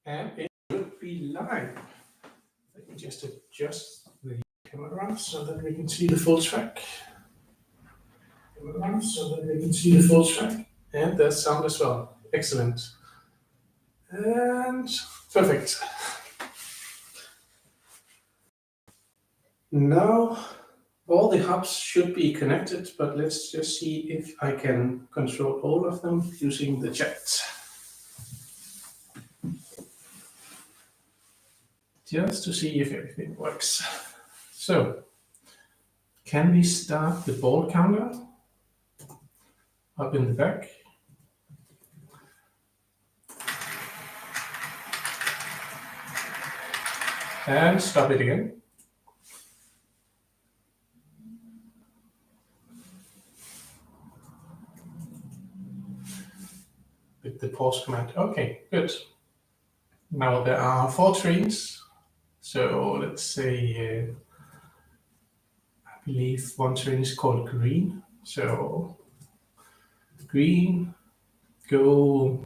And it should be live. Let me just adjust the camera so that we can see the full track. And there's sound as well. Excellent. And perfect. Now all the hubs should be connected, but let's just see if I can control all of them using the chat. Just to see if everything works. So, can we start the ball counter up in the back? And stop it again. With the pause command. Okay, good. Now there are 4 trains. So let's say, I believe one train is called green. So green, go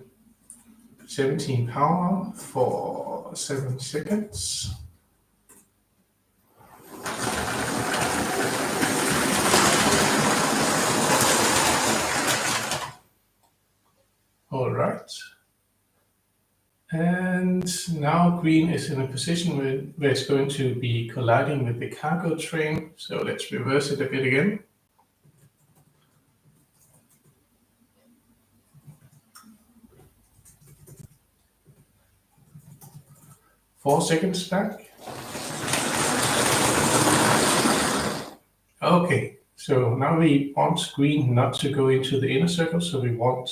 17 power for 7 seconds. All right. And now green is in a position where it's going to be colliding with the cargo train. So let's reverse it a bit again. Four seconds back. Okay, so now we want green not to go into the inner circle, so we want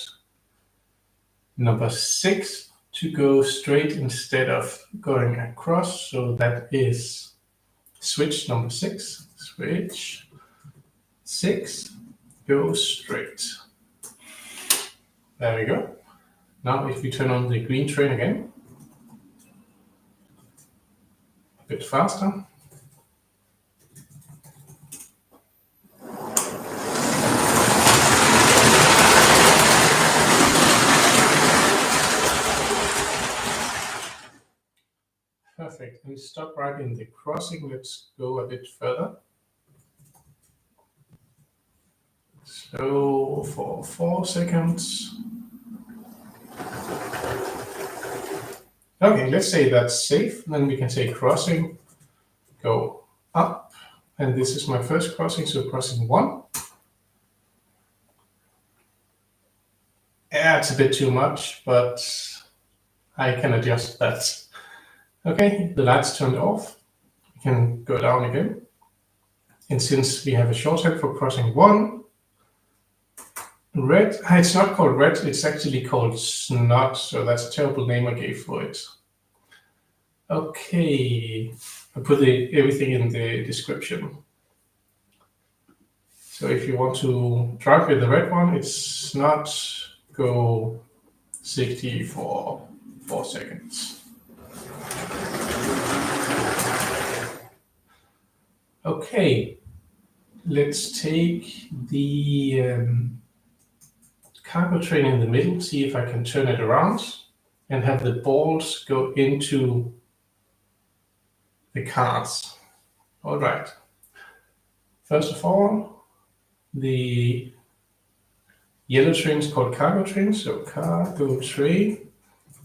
number 6 to go straight instead of going across. So that is switch number 6. Switch 6, go straight. There we go. Now if we turn on the green train again, a bit faster. Perfect. And stop right in the crossing. Let's go a bit further. So for 4 seconds. Okay, let's say that's safe. Then we can say crossing, go up. And this is my first crossing, so crossing 1. Yeah, it's a bit too much, but I can adjust that. Okay, the lights turned off. We can go down again. And since we have a shorthand for crossing 1, red, it's not called red, it's actually called Snot, so that's a terrible name I gave for it. Okay, I put everything in the description. So if you want to drive with the red one, it's Snot, go 60 for 4 seconds. Okay, let's take the cargo train in the middle, see if I can turn it around and have the balls go into the cars. All right. First of all, the yellow train is called cargo train, so cargo train,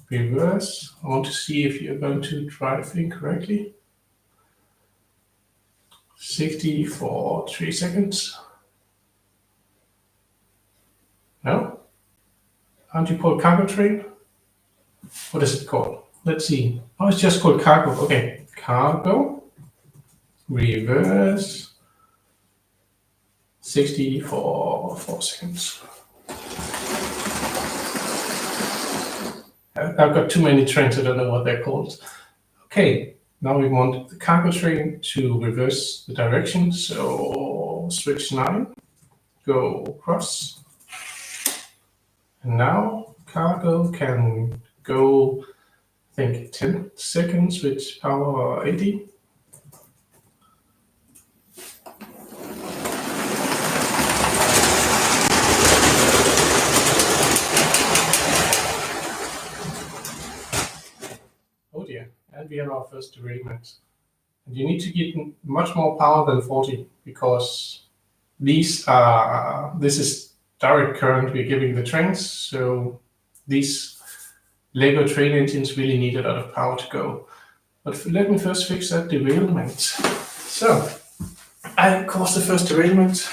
reverse. I want to see if you're going to drive incorrectly. 60 for 3 seconds. No? Aren't you called cargo train? What is it called? Let's see. Oh, it's just called cargo. Okay, cargo, reverse, 60 for 4 seconds. I've got too many trains, I don't know what they're called. Okay, now we want the cargo train to reverse the direction, so switch 9, go across. And now cargo can go, I think, 10 seconds with power 80. we have our first derailment. And you need to get much more power than 40 because this is direct current we're giving the trains, so these Lego train engines really need a lot of power to go. But let me first fix that derailment. So, I caused the first derailment.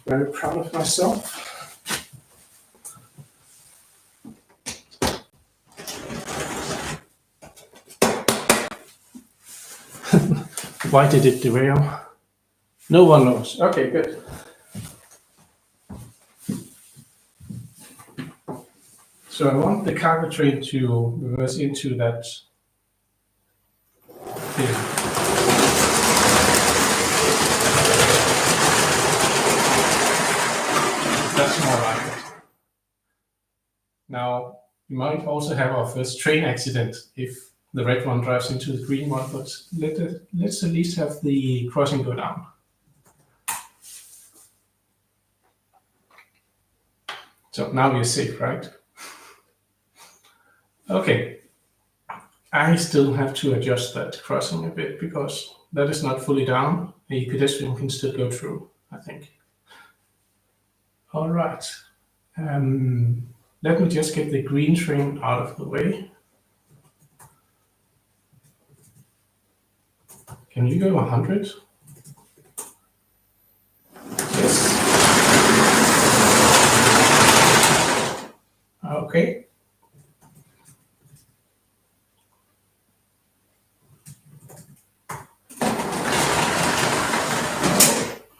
Very proud of myself. Why did it derail? No one knows. Okay, good. So I want the cargo train to reverse into that thing. That's more like it. Now, we might also have our first train accident if the red one drives into the green one, but let's at least have the crossing go down. So now we're safe, right? Okay. I still have to adjust that crossing a bit because that is not fully down. A pedestrian can still go through, I think. All right. Let me just get the green train out of the way. Can you go 100? Yes. Okay.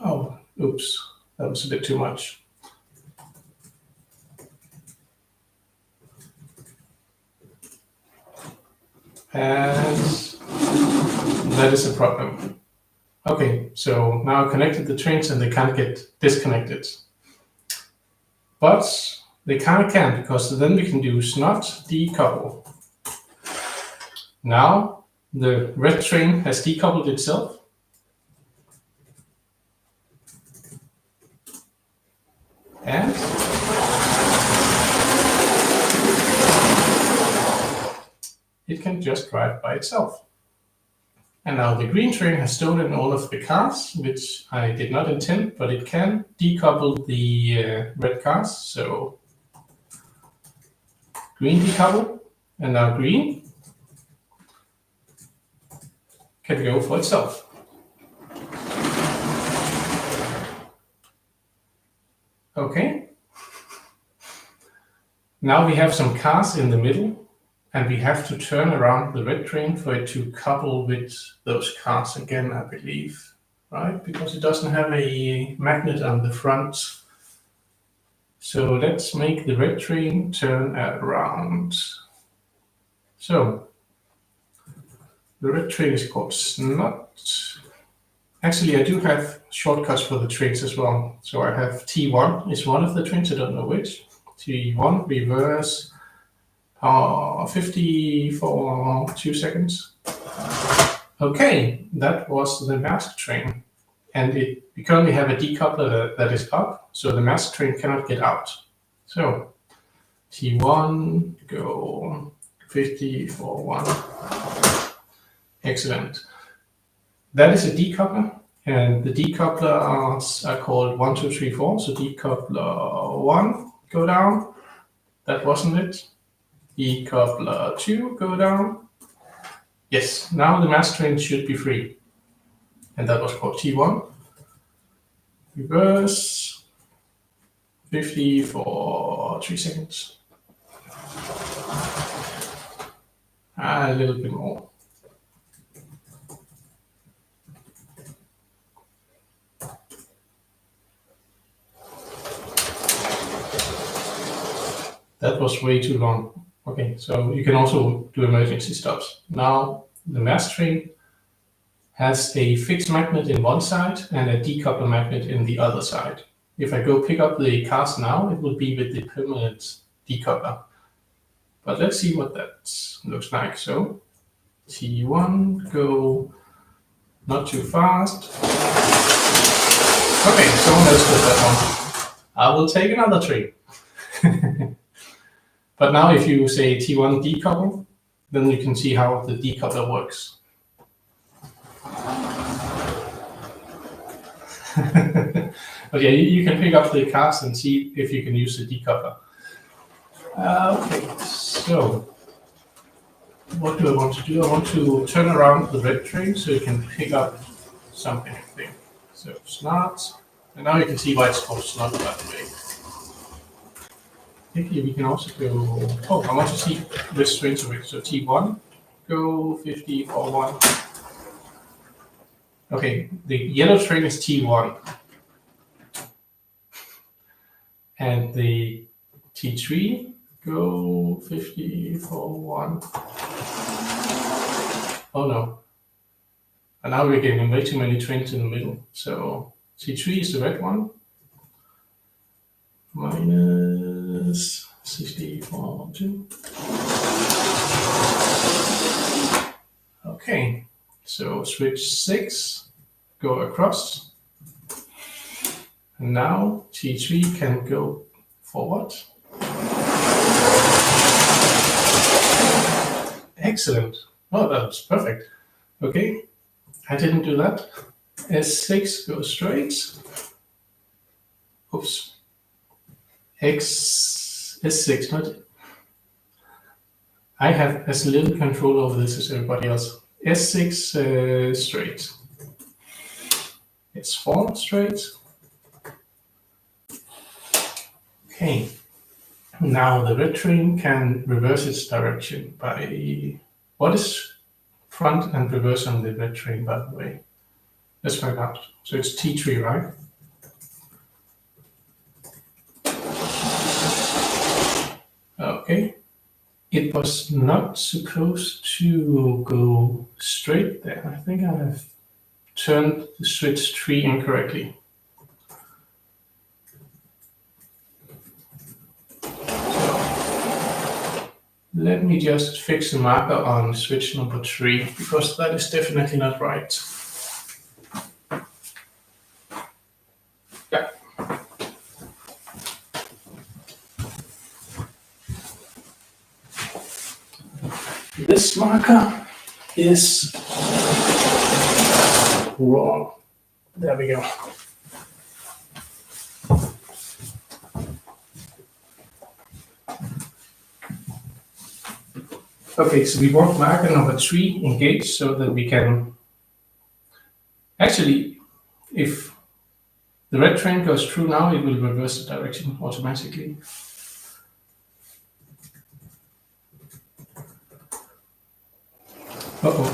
Oh, oops. That was a bit too much. And that is a problem. Okay, so now I connected the trains and they can't get disconnected. But they kind of can, because then we can do Snot decouple. Now the red train has decoupled itself. And it can just drive by itself. And now the green train has stolen all of the cars, which I did not intend, but it can decouple the red cars. So green decouple, and now green can go for itself. Okay. Now we have some cars in the middle, and we have to turn around the red train for it to couple with those cars again, I believe, right? Because it doesn't have a magnet on the front. So let's make the red train turn around. So the red train is called Snot. Actually, I do have shortcuts for the trains as well. So I have T1 is one of the trains, I don't know which. T1 reverse 50 for 2 seconds. Okay, that was the Maersk train. And we currently have a decoupler that is up, so the Maersk train cannot get out. So T1, go 50 for 1. Excellent. That is a decoupler, and the decouplers are called 1, 2, 3, 4. So decoupler 1, go down. That wasn't it. Decoupler 2, go down. Yes, now the Maersk train should be free. And that was called T1. Reverse 50 for 3 seconds. A little bit more. That was way too long. Okay, so you can also do emergency stops. Now the Maersk train has a fixed magnet in one side and a decoupler magnet in the other side. If I go pick up the cars now, it will be with the permanent decoupler. But let's see what that looks like. So T1, go not too fast. Okay, someone else did that one. I will take another train. But now if you say T1 decouple, Then you can see how the decoupler works. But yeah, you can pick up the cards and see if you can use the decoupler. Okay, so what do I want to do? I want to turn around the red train so you can pick up something, I think. So Snot, and now you can see why it's called Snot, by the way. Here we can also go, oh, I want to see this straight away. So T1, go 50 for 1. Okay, the yellow train is T1. And the T3, go 50 for 1. Oh no. And now we're getting way too many trains in the middle. So T3 is the red one. Minus 60 for 2. Okay, so switch 6, go across. And now T3 can go forward. Excellent. Oh, that's perfect. Okay, I didn't do that. S6 goes straight. Oops. S6, not. I have as little control over this as everybody else. S6 straight. S4 straight. Okay. Now the red train can reverse its direction by. What is front and reverse on the red train, by the way? Let's find out. So it's T3, right? Okay. It was not supposed to go straight there. I think I have turned the switch 3 incorrectly. So let me just fix the marker on switch number 3, because that is definitely not right. Yeah. This marker is wrong. There we go. Okay, so we want marker number 3 engaged so that we can actually, if the red train goes through now, it will reverse the direction automatically. Uh-oh.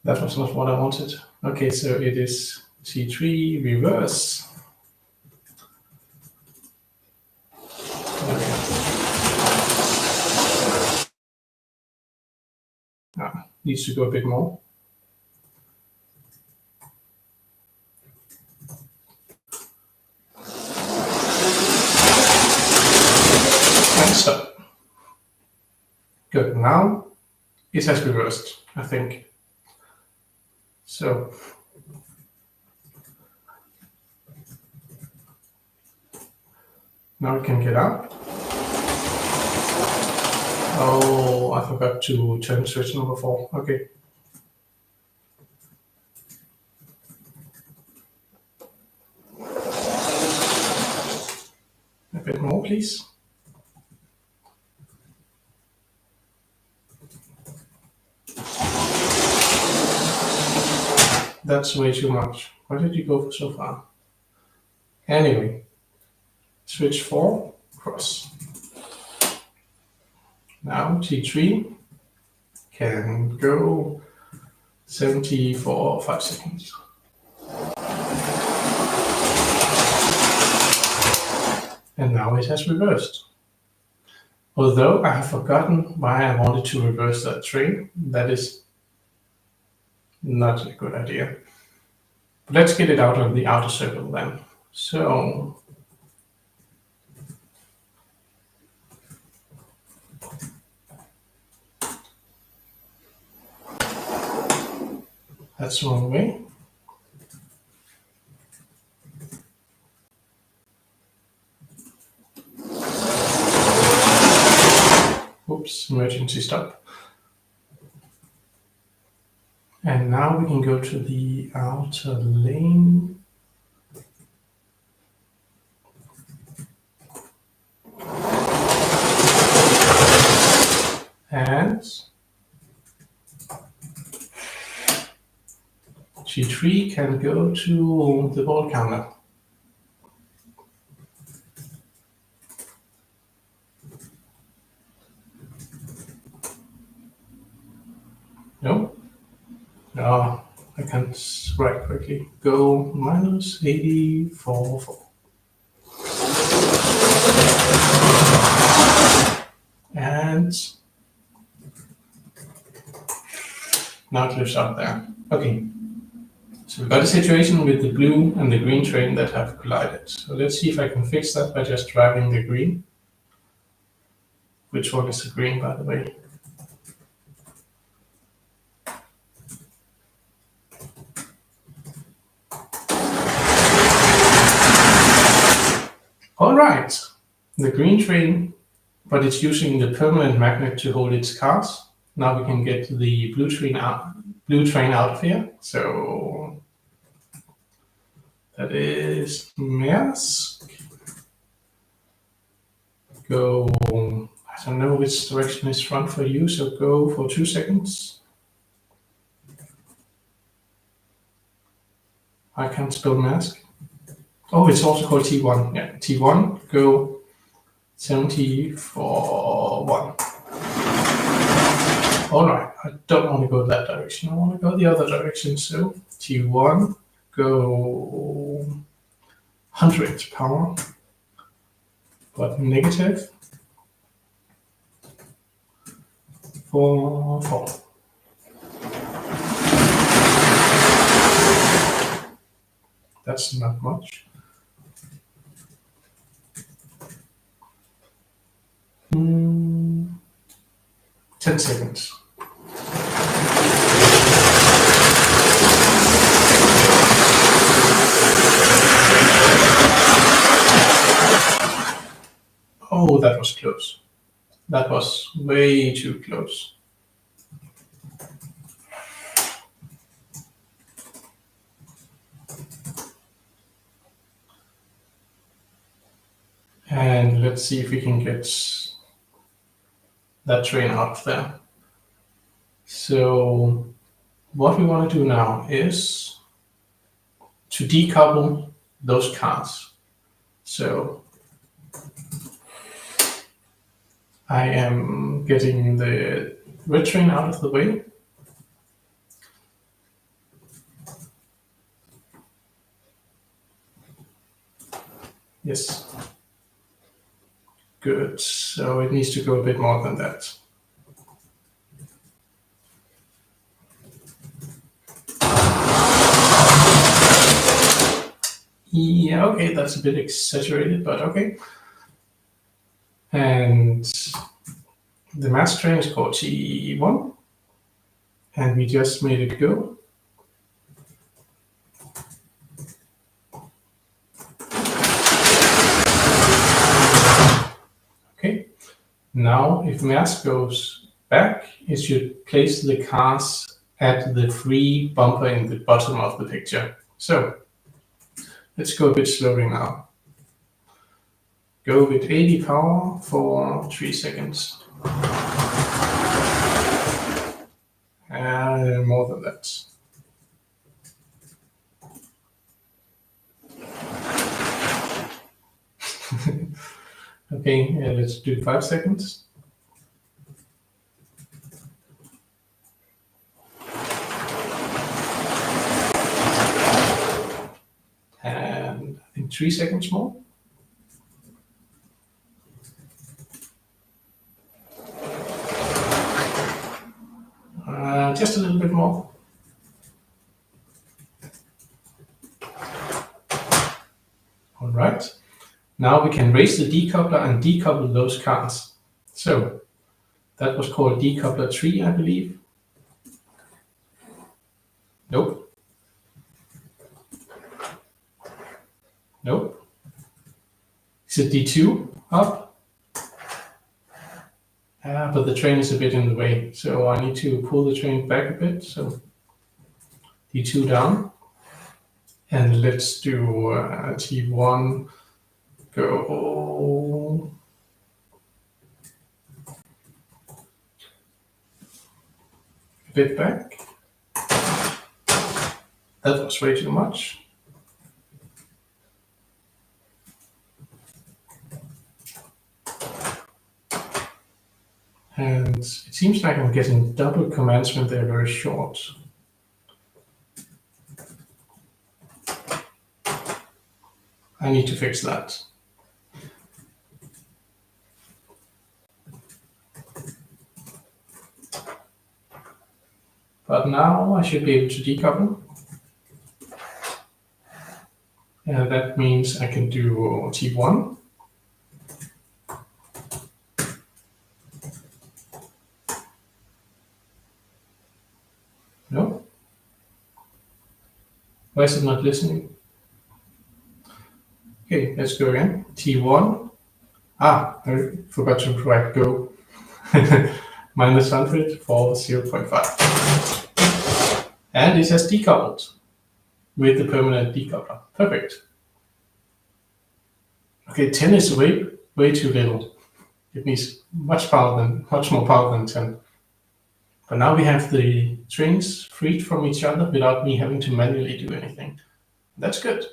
That was not what I wanted. Okay, so it is T3 reverse. Okay. Needs to go a bit more. And stop. Good, now it has reversed, I think. So now we can get out. Oh, I forgot to turn switch number 4. Okay. A bit more, please. That's way too much. Why did you go for so far? Anyway, switch 4, cross. Now T3 can go 70 for 5 seconds. And now it has reversed. Although I have forgotten why I wanted to reverse that train, that is not a good idea. But let's get it out of the outer circle then. So that's the wrong way. Oops, emergency stop. And now we can go to the outer lane. And G3 can go to the ball counter. No? No, I can't write quickly. Go minus 84. And now it lives up there. Okay. So we've got a situation with the blue and the green train that have collided. So let's see if I can fix that by just driving the green. Which one is the green, by the way? All right, the green train, but it's using the permanent magnet to hold its cars. Now we can get the blue train out of here. So that is Maersk. Go, I don't know which direction is front for you, so go for 2 seconds. I can't spell Maersk. Oh, it's also called T1. Yeah, T1, go 70 for 1. All right, I don't want to go that direction. I want to go the other direction. So T1, go 100 power, but negative for 4. That's not much. 10 seconds. Oh, that was close. That was way too close. And let's see if we can get that train out of there. So what we want to do now is to decouple those cars. So I am getting the red train out of the way. Yes. Good. So it needs to go a bit more than that. Yeah, okay, that's a bit exaggerated, but okay. And the Maersk train is called T1, and we just made it go. Okay, now if Maersk goes back, it should place the cars at the free bumper in the bottom of the picture. So let's go a bit slowly now. Go with 80 power for 3 seconds. And more than that. Okay, let's do 5 seconds. And I think 3 seconds more. Just a little bit more. All right. Now we can raise the decoupler and decouple those cars. So that was called decoupler 3, I believe. Nope. Nope. Is it D2 up? But the train is a bit in the way, so I need to pull the train back a bit. So D2 down, and let's do T1 go a bit back. That was way too much. And it seems like I'm getting double commands when they're very short. I need to fix that. But now I should be able to decouple. And that means I can do T1. No? Why is it not listening? Okay, let's go again. T1. I forgot to write go. Minus 100 for 0.5. And it has decoupled with the permanent decoupler. Perfect. Okay, 10 is way too little. It needs much more power than 10. But now we have the trains freed from each other without me having to manually do anything. That's good.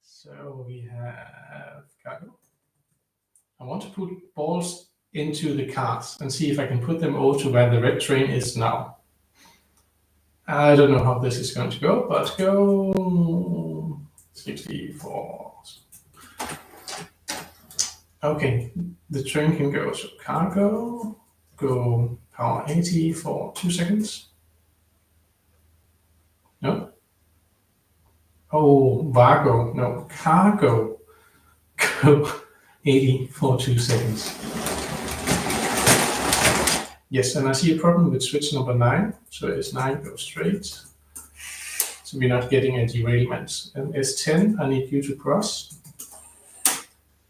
So we have cargo. I want to put balls into the cars and see if I can put them over to where the red train is now. I don't know how this is going to go, but go 64. Okay, the train can go. So cargo, go power 80 for 2 seconds. No. Oh, Vargo, no, cargo, go 80 for 2 seconds. Yes, and I see a problem with switch number 9. So S9 goes straight. So we're not getting a derailment. And S10, I need you to cross.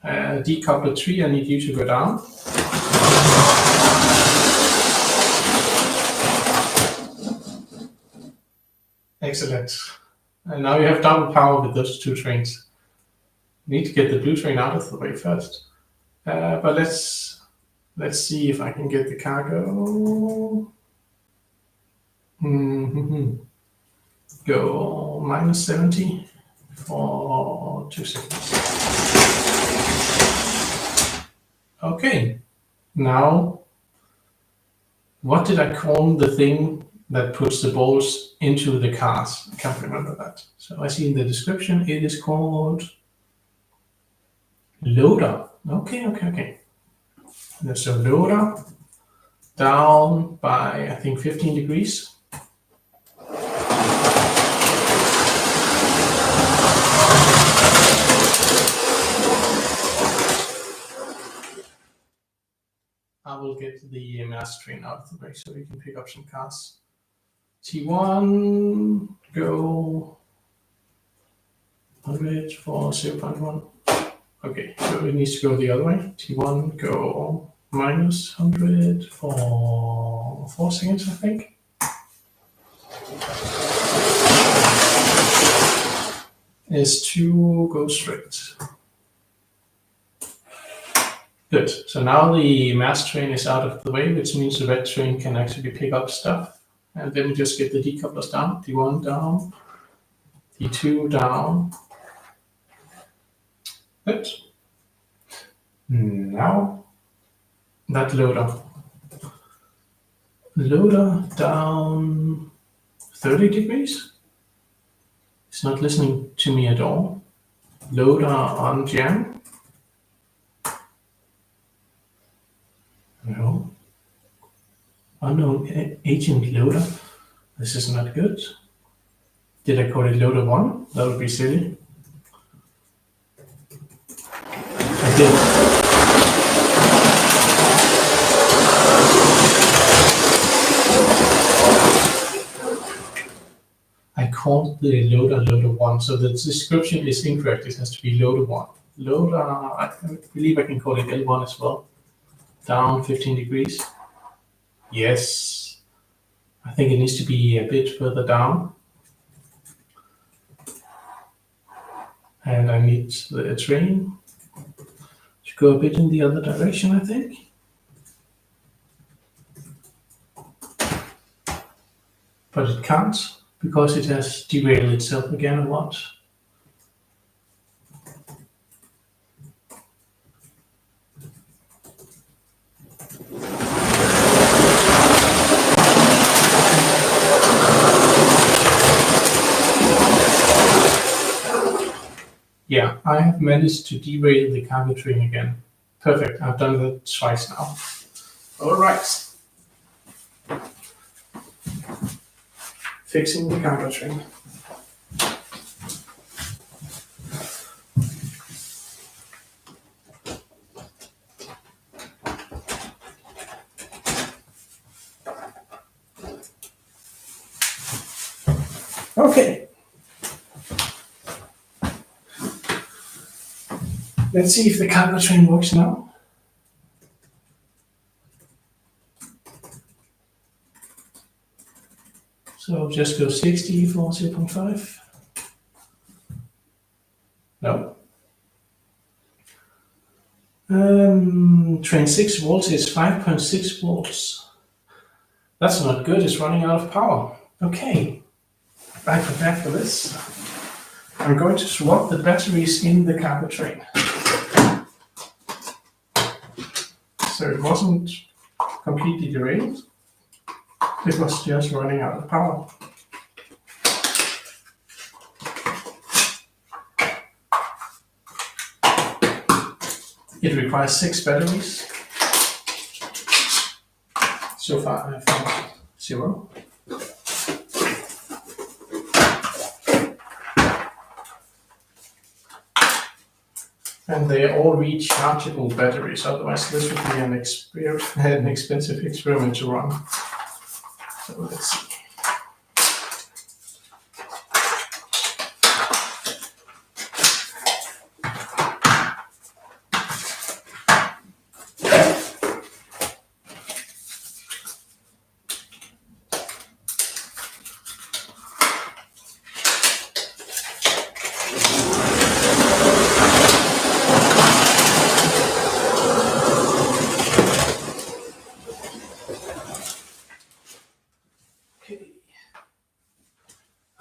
Decoupler 3, I need you to go down. Excellent. And now you have double power with those 2 trains. Need to get the blue train out of the way first. But let's see if I can get the cargo. Go minus 70 for 2 seconds. Okay, now what did I call the thing that puts the balls into the cars? I can't remember that. So I see in the description it is called loader. Okay. So loader down by, I think, 15 degrees. I will get the Maersk train out of the way so we can pick up some cars. T1, go 100 for 0.1. Okay, so it needs to go the other way. T1, go minus 100 for 4 seconds, I think. S2, go straight. Good, so now the Maersk train is out of the way, which means the red train can actually pick up stuff. And then we just get the decouplers down, T1 down, T2 down. Good. Now that loader down 30 degrees. It's not listening to me at all. Loader unjam. No. Unknown agent loader. This is not good. Did I call it loader 1? That would be silly. I did. called the loader 1, so the description is incorrect. It has to be loader 1. Loader, I believe I can call it L1 as well. Down 15 degrees. Yes, I think it needs to be a bit further down. And I need the train to go a bit in the other direction, I think. But it can't, because it has derailed itself again a lot. Yeah, I have managed to derail the cargo train again. Perfect, I've done that twice now. All right. Fixing the cargo train. Okay. Let's see if the cargo train works now. So just go 60 for 0.5. No. Train 6 volts is 5.6 volts. That's not good, it's running out of power. Okay, I prepared for this. I'm going to swap the batteries in the cargo train. So it wasn't completely derailed, it was just running out of power. It requires 6 batteries. So far I found 0. And they are all rechargeable batteries, otherwise this would be an expensive experiment to run. So let's see.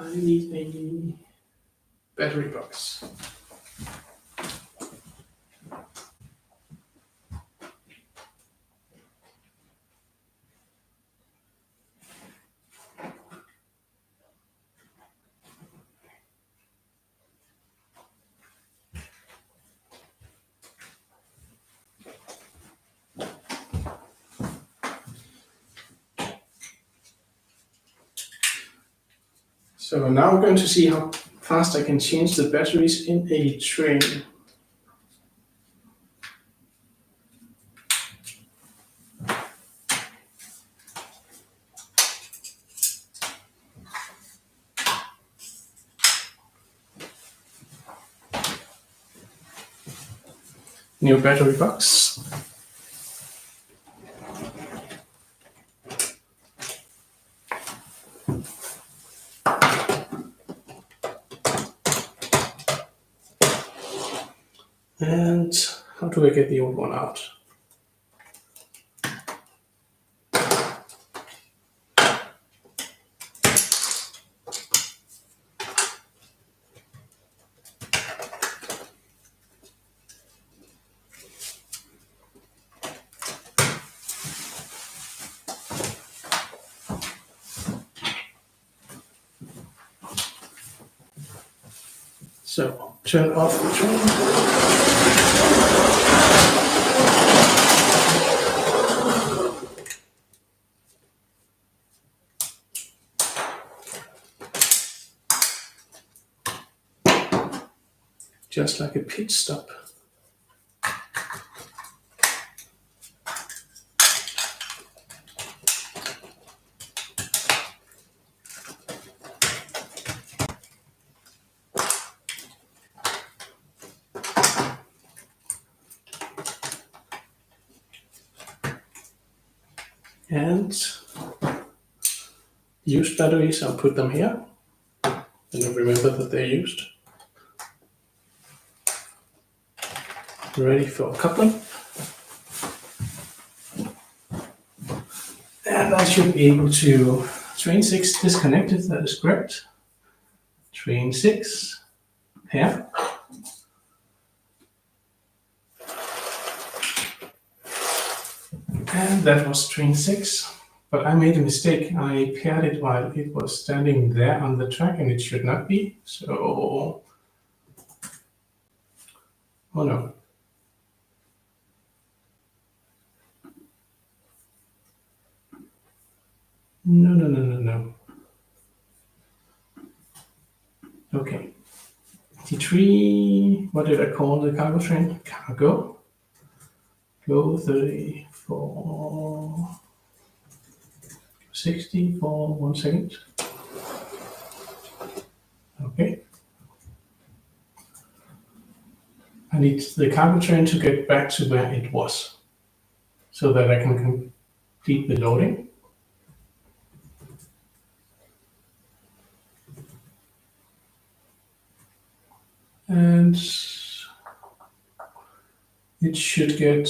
I need a battery box. So now we're going to see how fast I can change the batteries in a train. New battery box. And how do I get the old one out? So turn off the train. Just like a pit stop. And used batteries, I'll put them here. And I'll remember that they're used. Ready for coupling. And I should be able to, train 6 disconnected, that is correct. Train 6 here. And that was train 6, but I made a mistake. I paired it while it was standing there on the track and it should not be. So, oh no. No. Okay. T3, what did I call the cargo train? Cargo. Go 34, 60 for 1 second. Okay. I need the cargo train to get back to where it was so that I can complete the loading. And it should get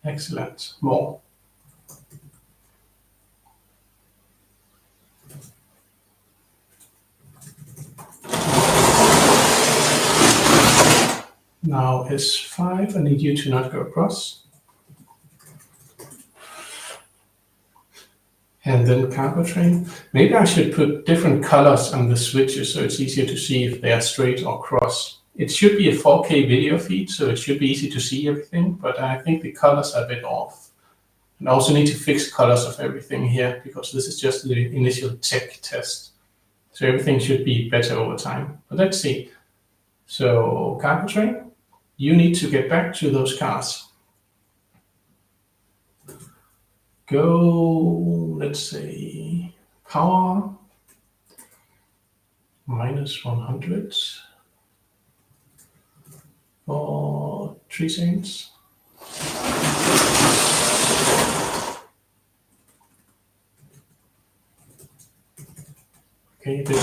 excellent, more. Now S5, I need you to not go across. And then cargo train. Maybe I should put different colors on the switches so it's easier to see if they are straight or cross. It should be a 4K video feed, so it should be easy to see everything, but I think the colors are a bit off. And I also need to fix colors of everything here because this is just the initial tech test. So everything should be better over time. But let's see. So cargo train, you need to get back to those cars. Go, let's say, power -100 for 3 seconds. Okay, a bit more.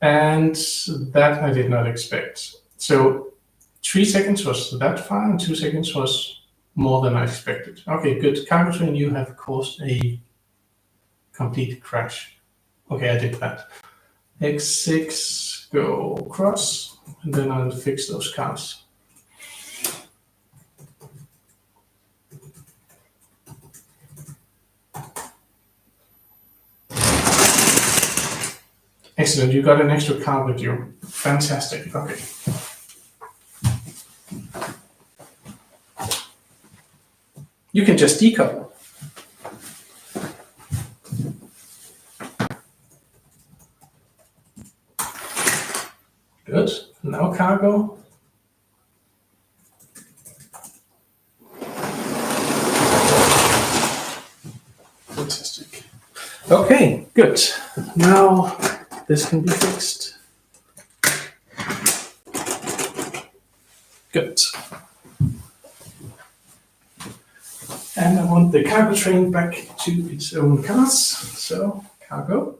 And that I did not expect. So 3 seconds was that far, and 2 seconds was more than I expected. Okay, good. Cargo train, you have caused a complete crash. Okay, I did that. X6, go cross, and then I'll fix those cars. Excellent, you got an extra car with you. Fantastic, okay. You can just decouple. Good, now cargo. Fantastic. Okay, good. Now this can be fixed. Good. And I want the cargo train back to its own cars. So cargo.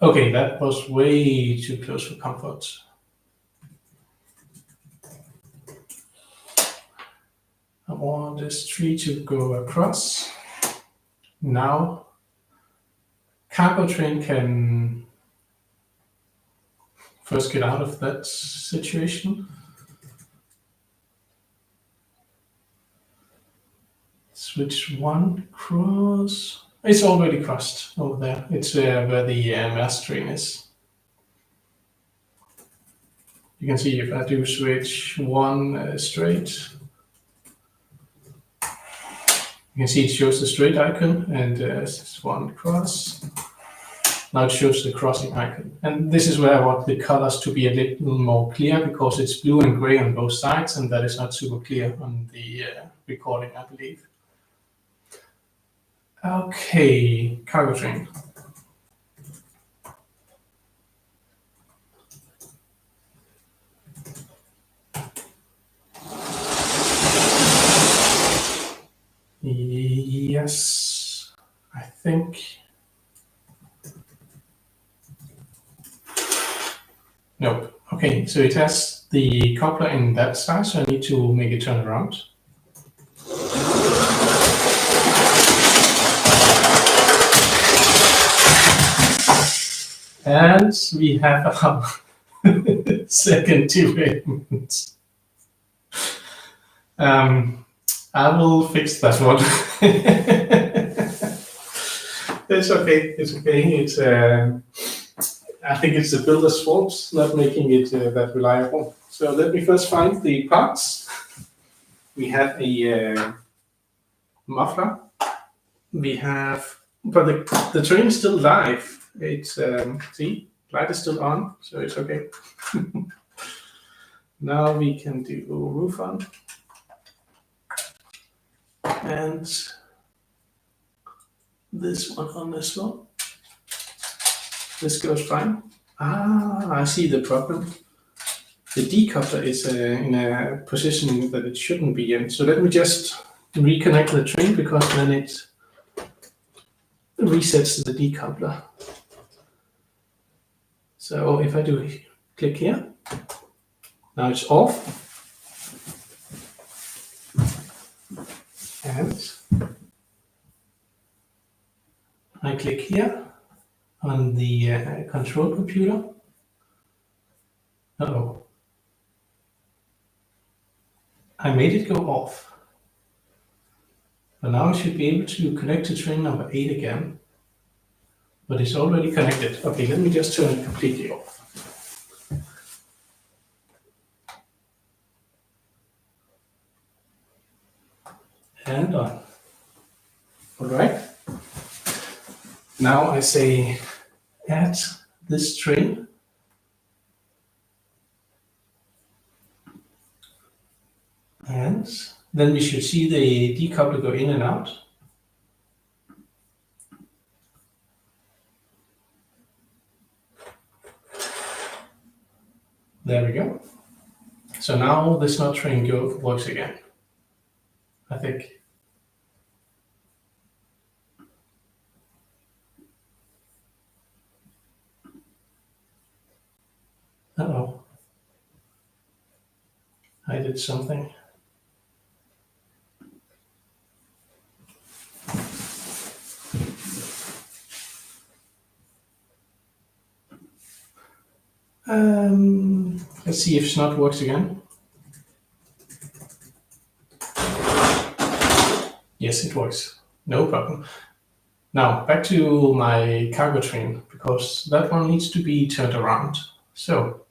Okay, that was way too close for comfort. I want this tree to go across. Now, cargo train can first get out of that situation. Switch 1 cross. It's already crossed over there. It's where the Maersk train is. You can see if I do switch 1 straight, you can see it shows the straight icon and 1 cross. Now it shows the crossing icon. And this is where I want the colors to be a little more clear, because it's blue and gray on both sides, and that is not super clear on the recording, I believe. Okay, cargo train. Yes, I think. Nope. Okay, so it has the coupler in that size, so I need to make it turn around. And we have our second derailment. I will fix that one. It's okay. It's okay. It's I think it's the builder's fault not making it that reliable. So let me first find the parts. We have a muffler. We have, but the train is still live. It's see, light is still on, so it's okay. Now we can do roof on. And this one on as well. This goes fine. Ah, I see the problem. The decoupler is in a position that it shouldn't be in. So let me just reconnect the train, because then it resets the decoupler. So if I do click here, now it's off. And I click here on the control computer. Uh-oh. I made it go off. But now I should be able to connect to train number 8 again. But it's already connected. Okay, let me just turn it completely off. And on. All right. Now I say add this train. And then we should see the decoupler go in and out. There we go. So now the Snot train works again, I think. Uh-oh. I did something. Let's see if Snot works again. Yes, it works. No problem. Now, back to my cargo train, because that one needs to be turned around. So,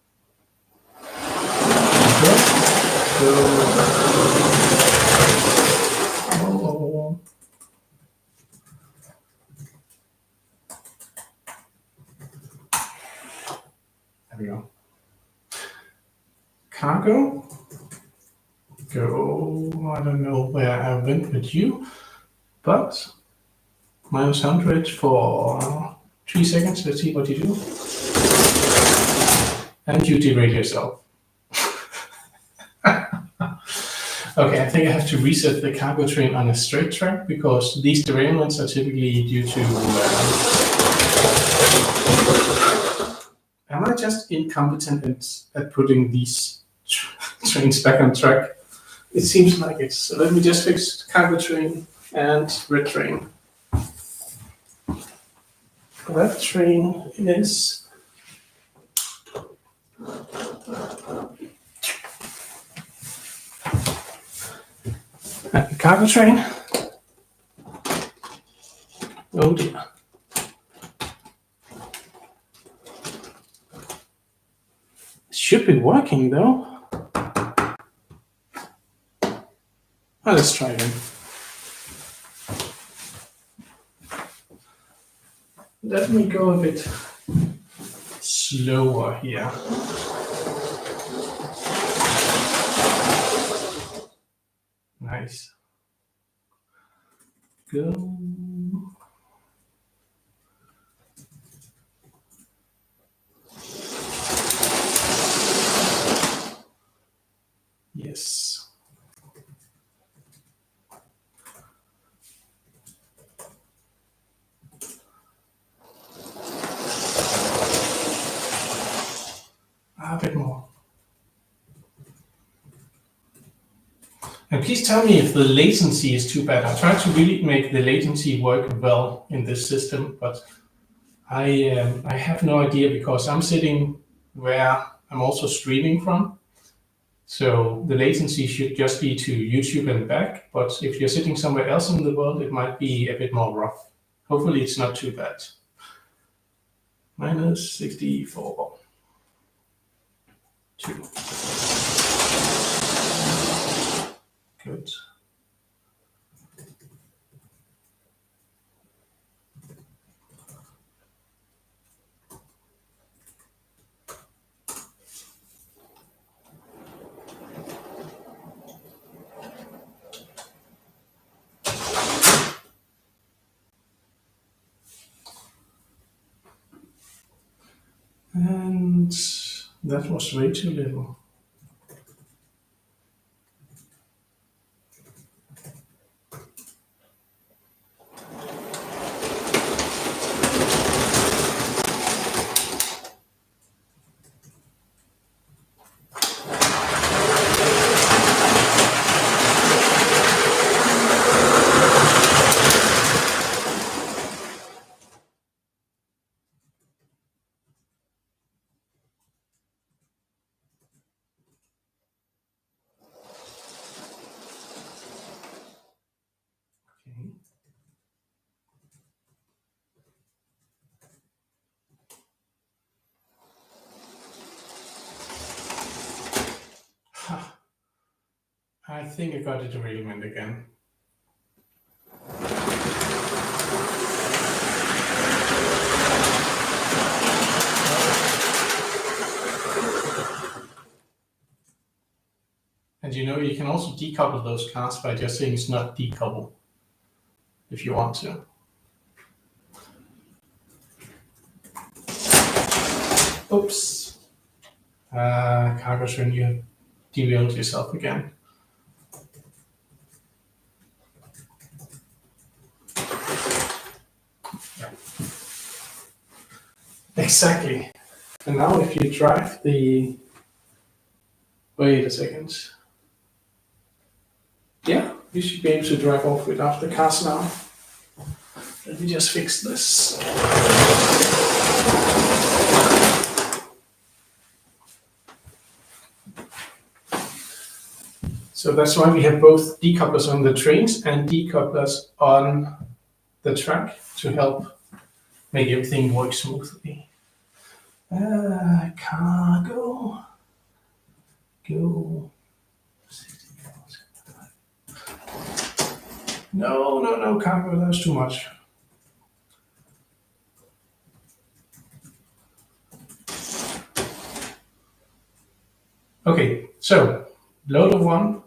oh. There we go. Cargo. Go, I don't know where I went with you, but -100 for 3 seconds. Let's see what you do. And you derail yourself. Okay, I think I have to reset the cargo train on a straight track, because these derailments are typically due to... am I just incompetent at putting these trains back on track? It seems like it. So let me just fix cargo train and red train. Red train is... and the cargo train. Oh dear. It should be working though. Well, let's try again. let me go a bit slower here. Nice. Go. Yes. A bit more. And please tell me if the latency is too bad. I try to really make the latency work well in this system, but I have no idea because I'm sitting where I'm also streaming from. So the latency should just be to YouTube and back, but if you're sitting somewhere else in the world, it might be a bit more rough. Hopefully it's not too bad. Minus 64. 2. Good. And that was way too little. Okay. I think I got a derailment again. And you know, you can also decouple those cars by just saying Snot decouple, if you want to. Oops. Cargo train, you have derailed yourself again. Exactly. And now if you drive the... Wait a second. Yeah, you should be able to drive off without the cars now. Let me just fix this. So that's why we have both decouplers on the trains and decouplers on the track to help make everything work smoothly. Cargo. Go. No, cargo, that's too much. Okay, so loader 1.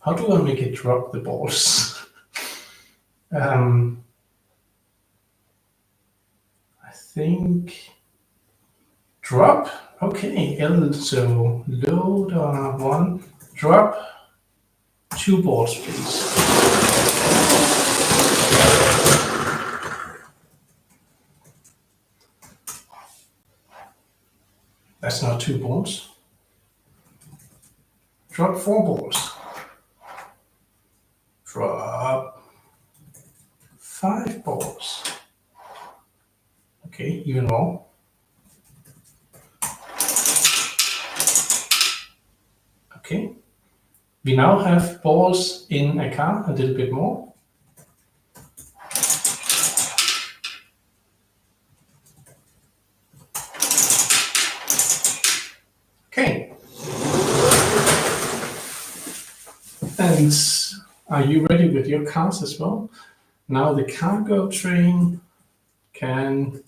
How do I make it drop the balls? I think drop. Okay, L. So loader 1, drop 2 balls, please. That's not 2 balls. Drop 4 balls. Drop 5 balls. Okay, even more. Okay. We now have balls in a car, a little bit more. Okay. And are you ready with your cars as well? Now the cargo train can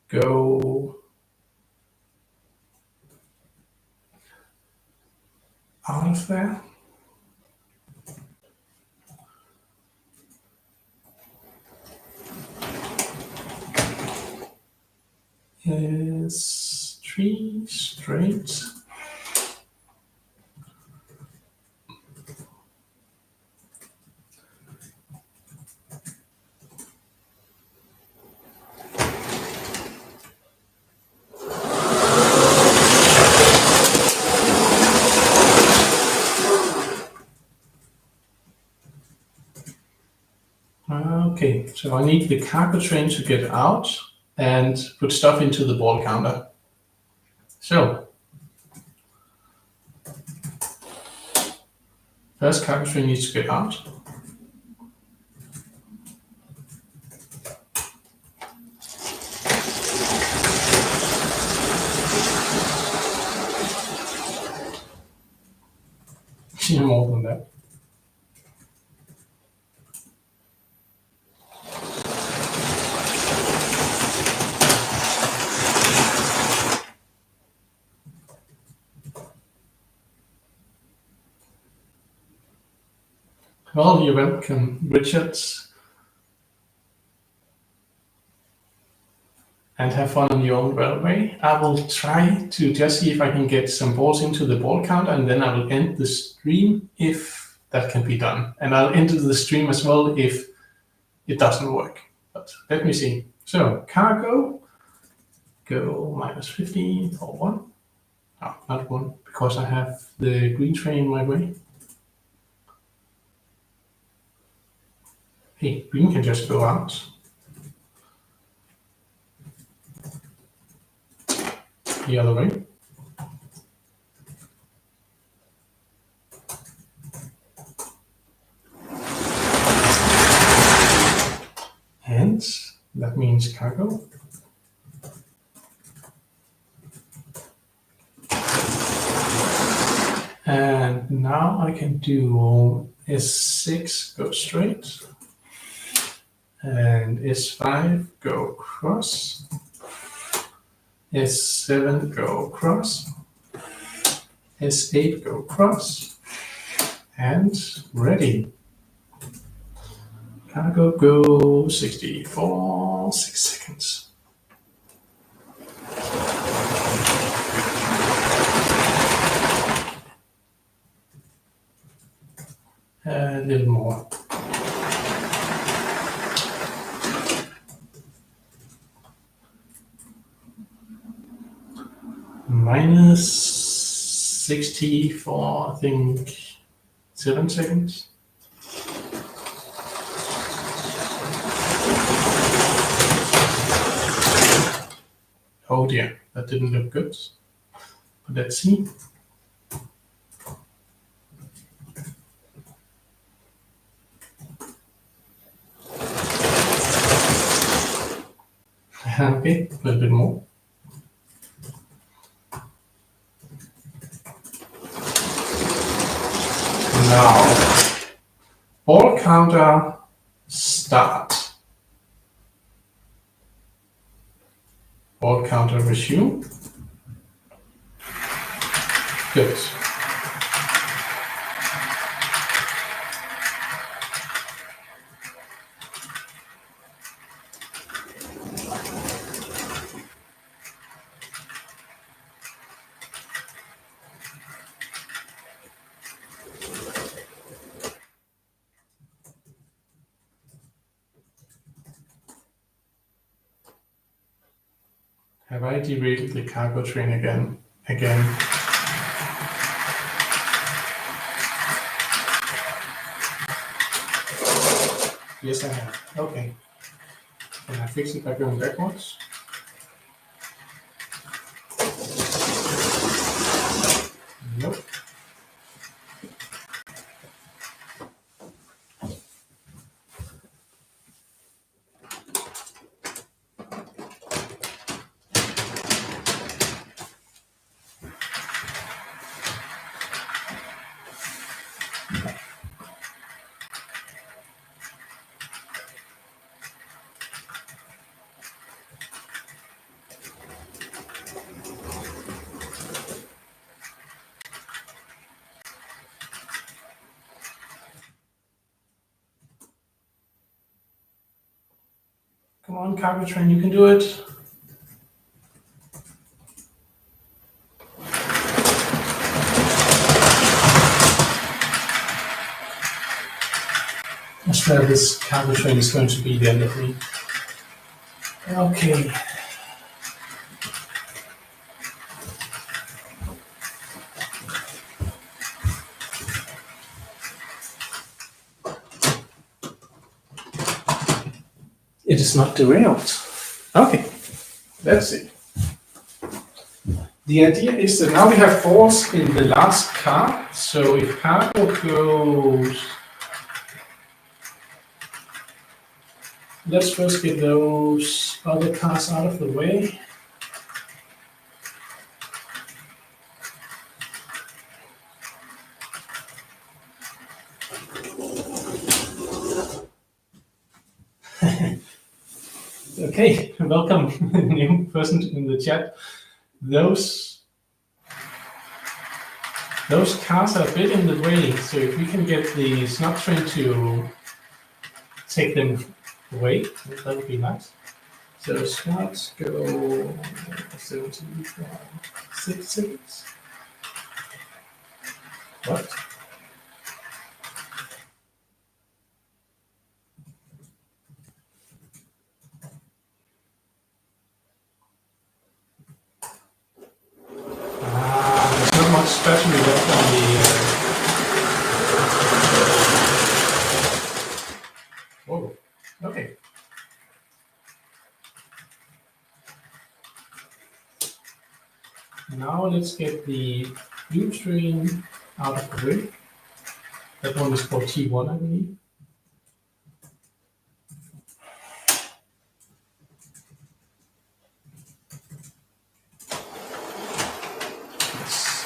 go out of there. Is 3 straight. Okay, so I need the cargo train to get out and put stuff into the ball counter. So, first cargo train needs to get out. More than that. Well, you're welcome, Richard, and have fun on your own railway. I will try to just see if I can get some balls into the ball counter, and then I will end the stream if that can be done. And I'll end the stream as well if it doesn't work. But let me see. So, cargo, go -15 for 1. Oh, not 1, because I have the green train my way. Hey, green can just go out. The other way. And that means cargo. And now I can do S6 go straight, and S5 go cross, S7 go cross, S8 go cross, and ready. Cargo go 64, 6 seconds. A little more. -60 for, I think, 7 seconds. Oh dear, that didn't look good. But let's see. Okay, a little bit more. Now, ball counter start. Ball counter resume. Good. Have I derailed the cargo train again? Yes, I have. Okay. Can I fix it by going backwards? Nope. Come on, cargo train, you can do it. I swear this cargo train is going to be the end of me. Okay. It is not derailed. Okay, that's it. The idea is that now we have force in the last car, so if cargo goes... Let's first get those other cars out of the way. Okay, welcome, new person in the chat. Those cars are a bit in the way, so if we can get the Snot train to take them away, that would be nice. So Snot go 6 seconds. What? There's not much battery left on the... Whoa, okay. Now let's get the blue train out of the way. That one is called T1, I believe. Yes.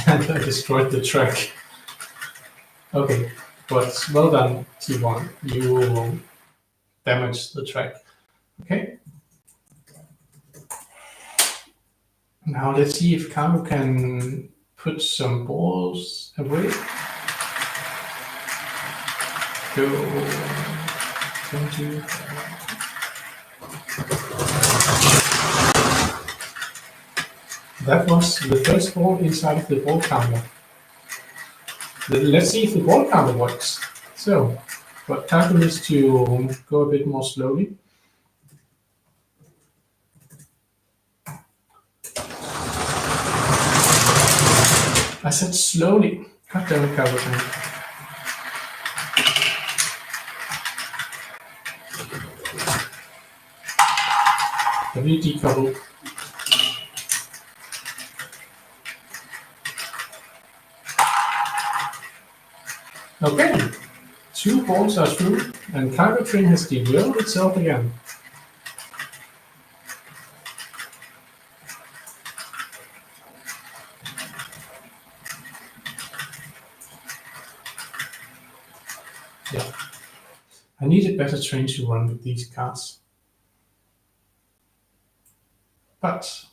And I destroyed the track. Okay, but well done, T1. You damaged the track. Okay. Now let's see if cargo can put some balls away. Go 20. That was the first ball inside of the ball counter. Let's see if the ball counter works. So, but cargo needs to go a bit more slowly. I said slowly. God damn it, cargo train. Have you decoupled? Okay, 2 balls are through, and cargo train has derailed itself again. Yeah, I need a better train to run with these cars. But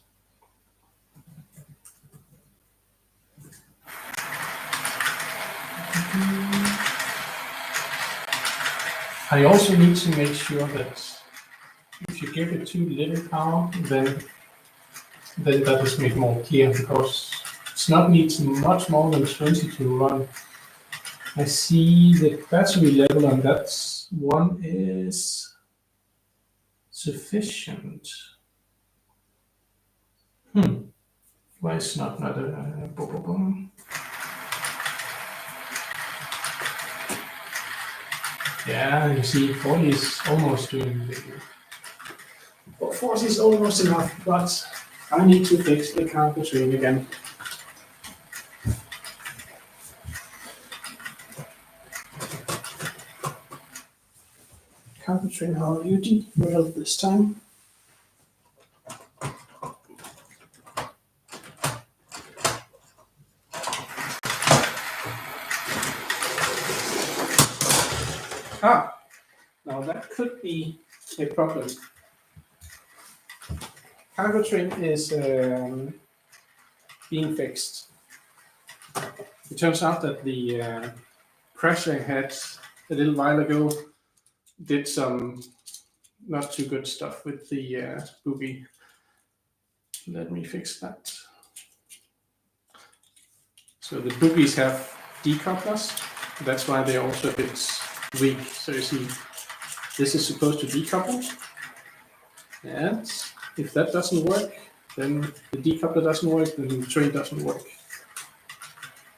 I also need to make sure that if you give it too little power, then that is made more clear, because Snot needs much more than 20 to run. I see the battery level on that one is sufficient. Why is Snot not a boom? Yeah, you see, 40 is almost doing the... Well, 40 is almost enough, but I need to fix the cargo train again. Cargo train, how are you derailed this time? Now that could be a problem. cargo train is being fixed. It turns out that the pressure I had a little while ago did some not too good stuff with the boogie. Let me fix that. So the boogies have decouplers. That's why they're also a bit weak. So you see, this is supposed to decouple. And if that doesn't work, then the decoupler doesn't work, then the train doesn't work.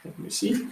Let me see.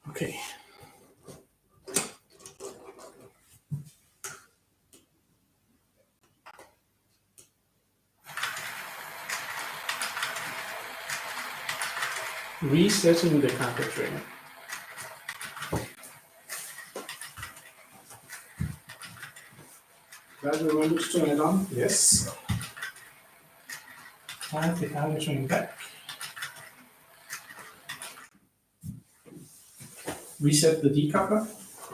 Okay. Resetting the cargo train. Glad we remembered to turn it on. Yes. I have the cargo train back. Reset the decoupler,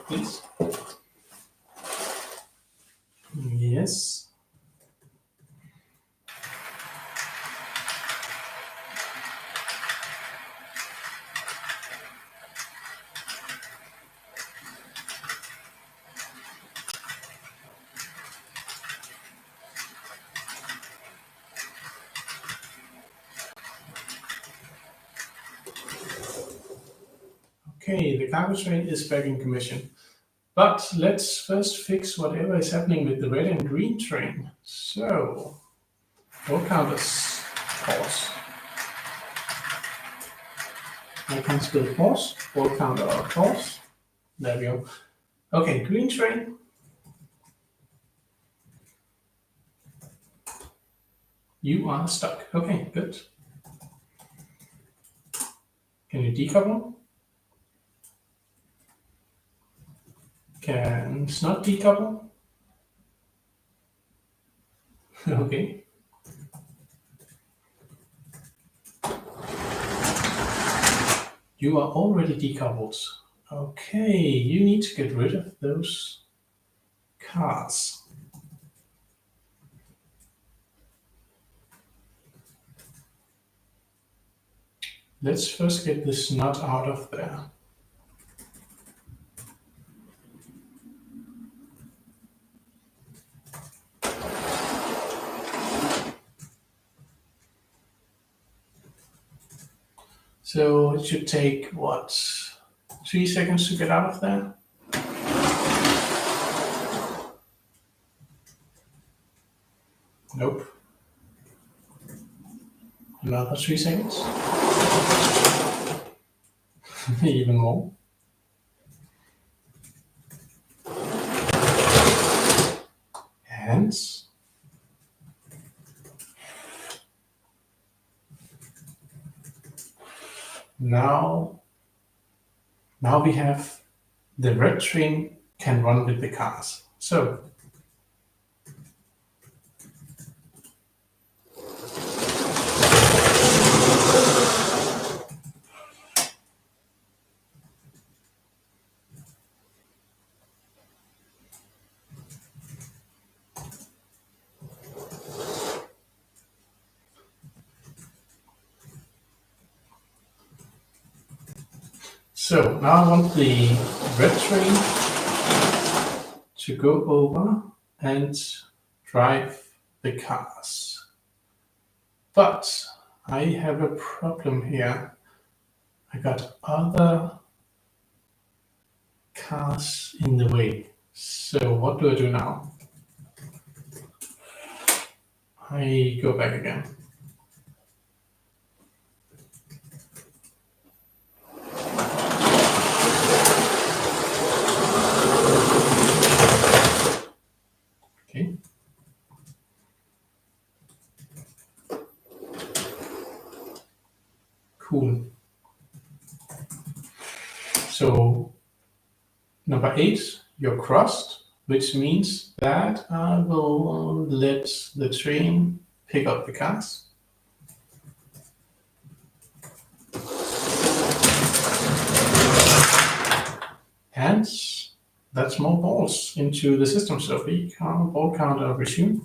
please. Yes. Okay, the cargo train is back in commission. But let's first fix whatever is happening with the red and green train. So, roll counters, pause. I can still pause, roll counter, pause. There we go. Okay, green train. You are stuck. Okay, good. Can you decouple? Can Snot decouple? Okay. You are already decoupled. Okay, you need to get rid of those cars. Let's first get the Snot out of there. So it should take, what, 3 seconds to get out of there? Nope. Another 3 seconds. Even more. And now we have the red train can run with the cars. So now I want the red train to go over and drive the cars. But I have a problem here. I got other cars in the way. So what do I do now? I go back again. Cool. So number 8, you're crossed, which means that I will let the train pick up the cars. And that's more balls into the system, so we can ball counter resume.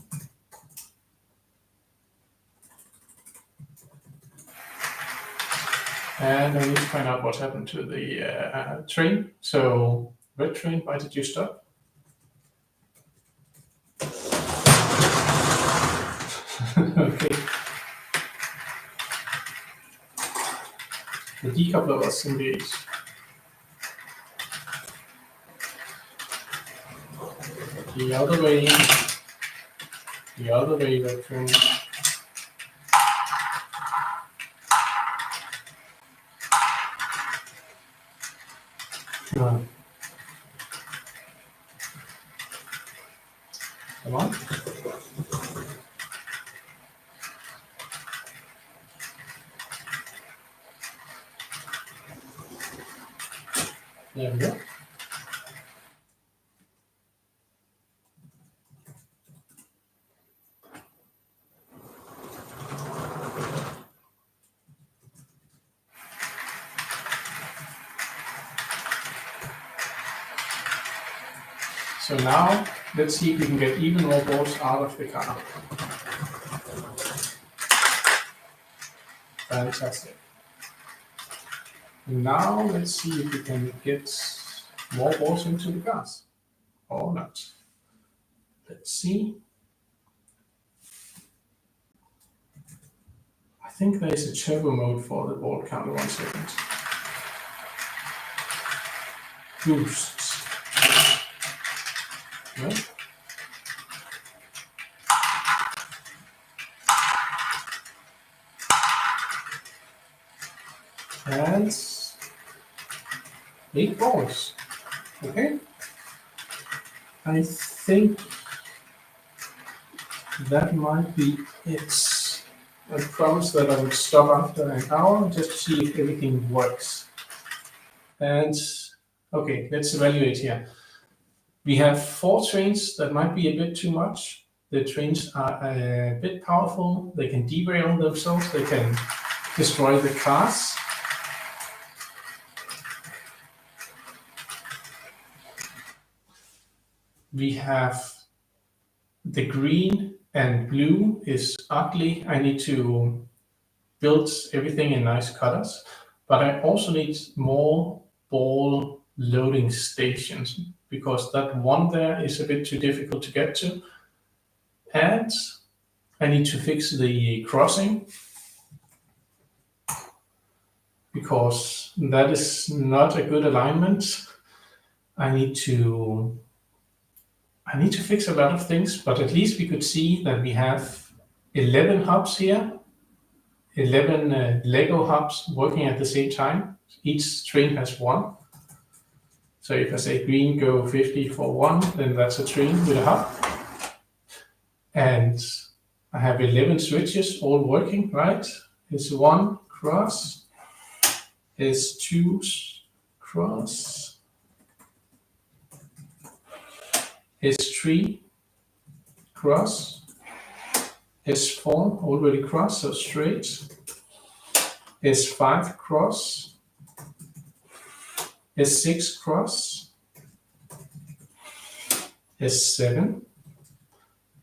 And I need to find out what happened to the train. So red train, why did you stop? Okay. The decoupler was engaged. The other way, red train. No. Come on. There we go. So now, let's see if we can get even more balls out of the car. Fantastic. And now, let's see if we can get more balls into the cars. Or not. Let's see. I think there is a turbo mode for the ball counter. 1 second. Boosts. No? And 8 balls. Okay. I think that might be it. I promised that I would stop after an hour just to see if everything works. And okay, let's evaluate here. We have 4 trains that might be a bit too much. The trains are a bit powerful. They can derail themselves. They can destroy the cars. We have the green and blue is ugly. I need to build everything in nice colors, but I also need more ball loading stations because that one there is a bit too difficult to get to. And I need to fix the crossing because that is not a good alignment. I need to fix a lot of things, but at least we could see that we have 11 hubs here, 11 Lego hubs working at the same time. Each train has 1. So if I say green go 50 for 1, then that's a train with a hub. And I have 11 switches all working, right? It's 1 cross, it's 2 cross, it's 3 cross, it's 4 already cross, so straight, it's 5 cross, it's 6 cross, it's 7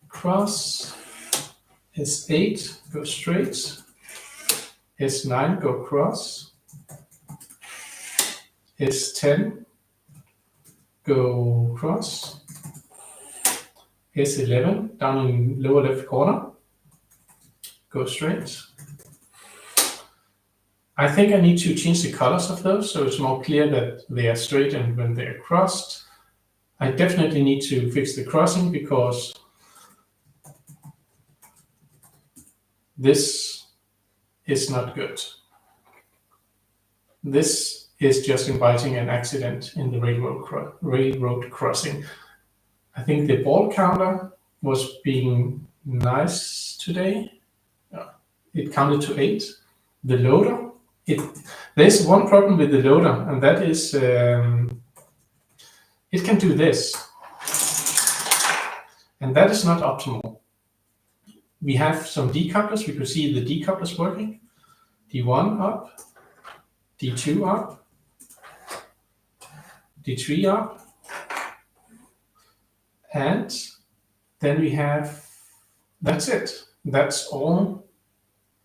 cross, it's 8 go straight, it's 9 go cross, it's 10 go cross, it's 11 down in lower left corner, go straight. I think I need to change the colors of those so it's more clear that they are straight and when they are crossed. I definitely need to fix the crossing because this is not good. This is just inviting an accident in the railroad crossing. I think the ball counter was being nice today. It counted to 8. The loader There's one problem with the loader, and that is it can do this, and that is not optimal. We have some decouplers. We could see the decouplers working. D1 up, D2 up, D3 up, and then we have, that's it. That's all,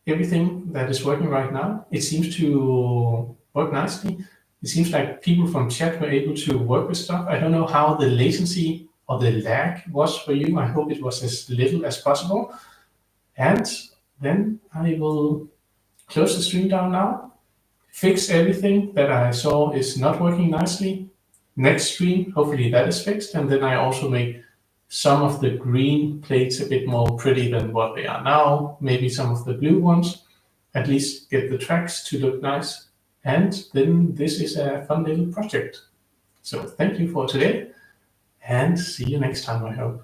everything that is working right now. It seems to work nicely. It seems like people from chat were able to work with stuff. I don't know how the latency or the lag was for you. I hope it was as little as possible. And then I will close the stream down now, fix everything that I saw is not working nicely. Next stream, hopefully that is fixed. And then I also make some of the green plates a bit more pretty than what they are now. Maybe some of the blue ones, at least get the tracks to look nice. And then this is a fun little project. So thank you for today and see you next time, I hope.